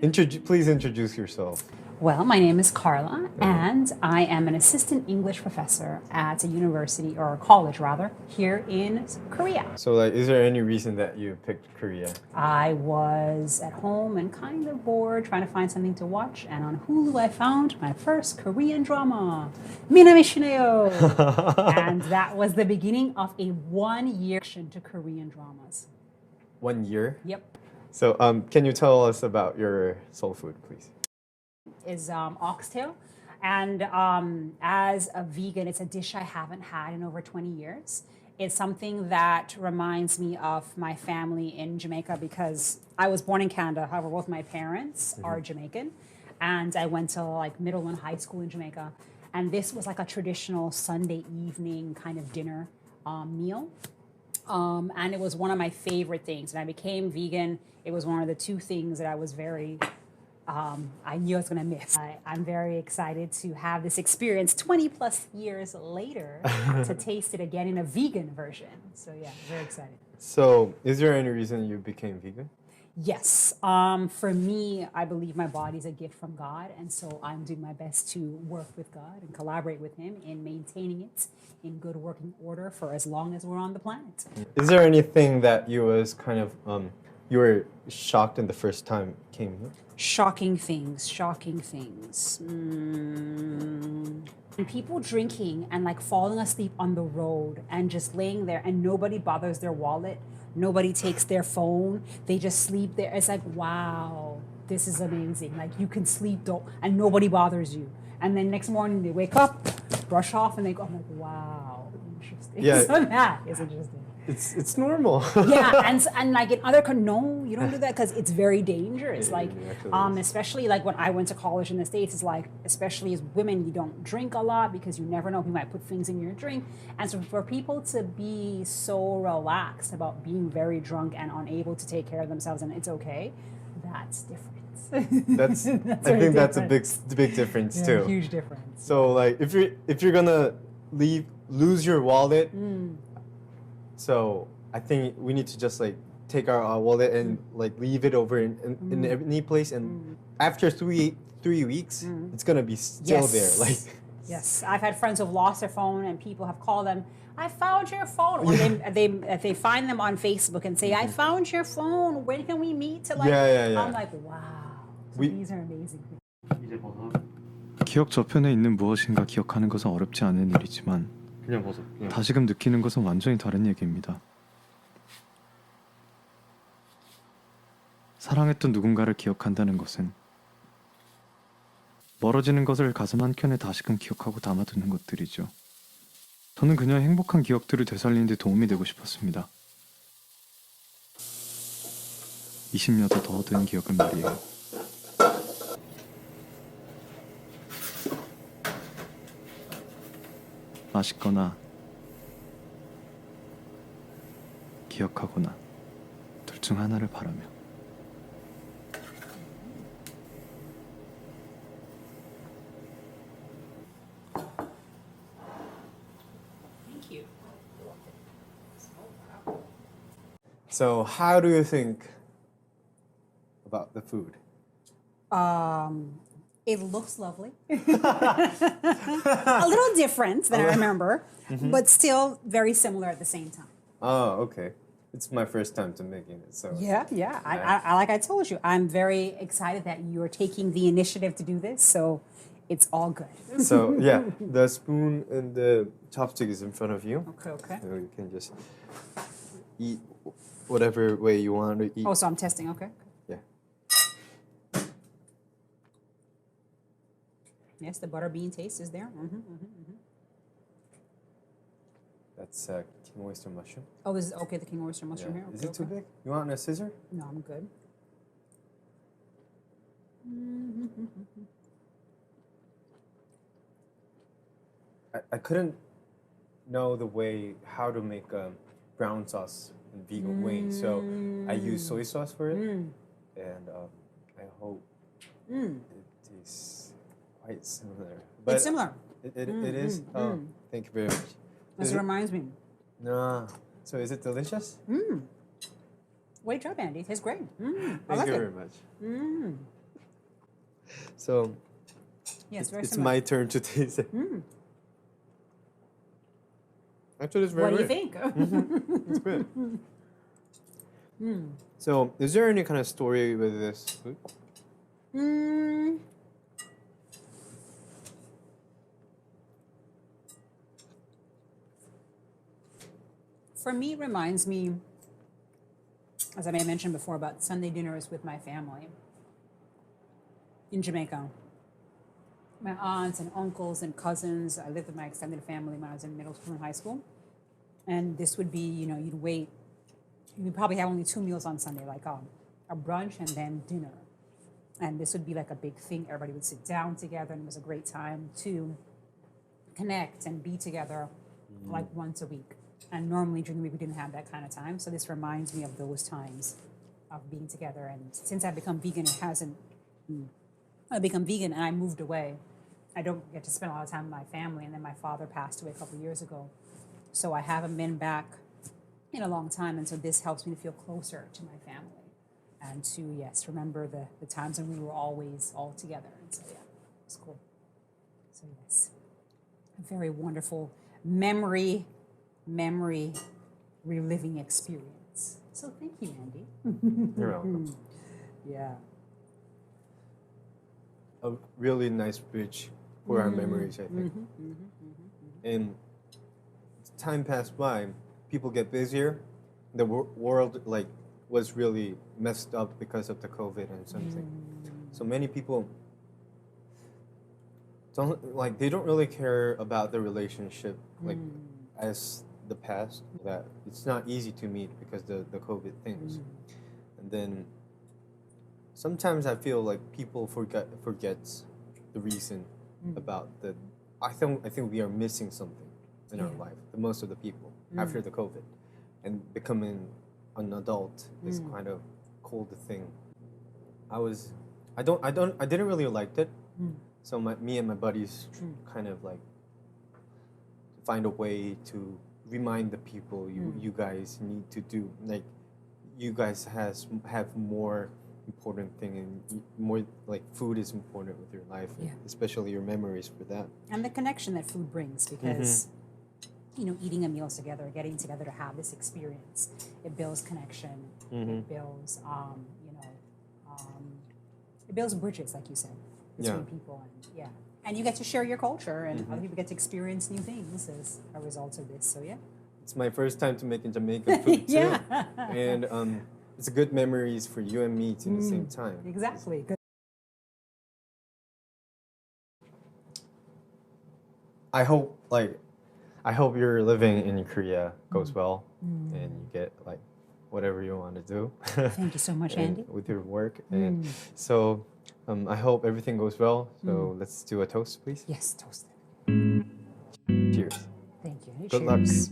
Please introduce yourself. Well, my name is Carla, and I am an assistant English professor at a university, or a college rather, here in Korea. So, like, is there any reason that you picked Korea? I was at home and kind of bored, trying to find something to watch, and on Hulu I found my first Korean drama, 미남이시네요. And that was the beginning of a 1-year to Korean dramas. 1 year? Yep. So, can you tell us about your soul food, please? Is oxtail, and as a vegan, it's a dish I haven't had in over 20 years. It's something that reminds me of my family in Jamaica because I was born in Canada. However, both my parents are Jamaican, and I went to like middle and high school in Jamaica. And this was like a traditional Sunday evening kind of dinner meal. And it was one of my favorite things. And I became vegan. It was one of the two things that I was very I knew I was going to miss. I'm very excited to have this experience 20 plus years later to taste it again in a vegan version. So yeah, very excited. So, is there any reason you became vegan? Yes. For me, I believe my body's a gift from God. And so I'm doing my best to work with God and collaborate with Him in maintaining it in good working order for as long as we're on the planet. Is there anything that you was kind of, you were shocked in the first time came here? Shocking things. And people drinking and like falling asleep on the road and just laying there and nobody bothers their wallet. Nobody takes their phone. They just sleep there. It's like, wow, this is amazing. Like you can sleep and nobody bothers you. And then next morning they wake up, brush off, and they go, I'm like, wow, interesting. Yeah. So that is interesting. It's normal. Yeah, and like in other no, you don't do that because it's very dangerous. Like, especially like when I went to college in the States, it's like, especially as women, you don't drink a lot because you never know who might put things in your drink. And so for people to be so relaxed about being very drunk and unable to take care of themselves and it's okay, that's different. That's I think that's a big difference too. Huge difference. So like if you're gonna lose your wallet. So I think we need to just like take our wallet and like leave it over in any place, and after three weeks, it's gonna be still there. Like yes, I've had friends who've lost their phone, and people have called them. I found your phone, or they find them on Facebook and say, I found your phone. When can we meet? To like, I'm like, wow, so these are amazing. 기억 저편에 있는 무엇인가 기억하는 것은 어렵지 않은 일이지만 다시금 느끼는 것은 완전히 다른 얘기입니다. 사랑했던 누군가를 기억한다는 것은 멀어지는 것을 가슴 한켠에 다시금 기억하고 담아두는 것들이죠. 저는 그녀의 행복한 기억들을 되살리는 데 도움이 되고 싶었습니다. 20여도 더 된 기억을 말이에요. 맛있거나 기억하거나 둘 중 하나를 바라며. Thank you. So how do you think about the food? It looks lovely. A little different than I remember, but still very similar at the same time. Oh, okay. It's my first time to making it, so Yeah. I like I told you, I'm very excited that you're taking the initiative to do this, so it's all good. So yeah, the spoon and the chopstick is in front of you. Okay. So you can just eat whatever way you want to eat. Oh, so I'm testing, okay. Yeah. Yes, the butter bean taste is there. That's king oyster mushroom. Oh, this is okay, the king oyster mushroom here. Is Okay, it too okay. big? You want a scissor? No, I'm good. I couldn't know the way how to make brown sauce in vegan way, so I use soy sauce for it, and I hope it tastes quite similar. But It's similar. It is. Oh, thank you very much. This reminds me. No. So is it delicious? Great job, Andy. It tastes great. I Thank like you it. very much. So Yes, very it's similar. my turn to taste it. Actually, it's very What do you rich. think? It's good. So, is there any kind of story with this food? For me, it reminds me, as I may have mentioned before, about Sunday dinners with my family in Jamaica. My aunts and uncles and cousins. I lived with my extended family when I was in middle school and high school. And this would be, you'd wait. You'd probably have only 2 meals on Sunday, like a brunch and then dinner. And this would be like a big thing. Everybody would sit down together, and it was a great time to connect and be together like once a week. And normally during the week, we didn't have that kind of time. So this reminds me of those times of being together. And since I've become vegan, I've become vegan and I moved away. I don't get to spend a lot of time with my family. And then my father passed away a couple of years ago. So I haven't been back in a long time. And so this helps me to feel closer to my family and to, yes, remember the times when we were always all together. And so, yeah, it's cool. So, yes, a very wonderful memory reliving experience. So thank you, Andy. You're welcome. Yeah. A really nice bridge for our memories, I think. And as time passed by, people get busier. The world was really messed up because of the COVID and something. So many people they don't really care about the relationship as the past. That it's not easy to meet because the COVID things. And then sometimes I feel like people forgets the reason about the. I think we are missing something in our life. The most of the people after the COVID, and becoming an adult is kind of cold thing. I didn't really like it. So me and my buddies kind of find a way to remind the people you guys need to do, you guys have more important thing, and more food is important with your life, and especially your memories for that. And the connection that food brings, because eating a meal together, getting together to have this experience, it builds connection. It builds it builds bridges, like you said, between people, and you get to share your culture, and other people get to experience new things as a result of this. So it's my first time to making Jamaican food too. Yeah. And it's good memories for you and me at the same time. Exactly. Good. I hope your living in Korea goes well, and you get whatever you want to do. Thank you so much, Andy. With your work. And so I hope everything goes well. So let's do a toast, please. Yes, toast. Cheers. Thank you. Good luck. Cheers.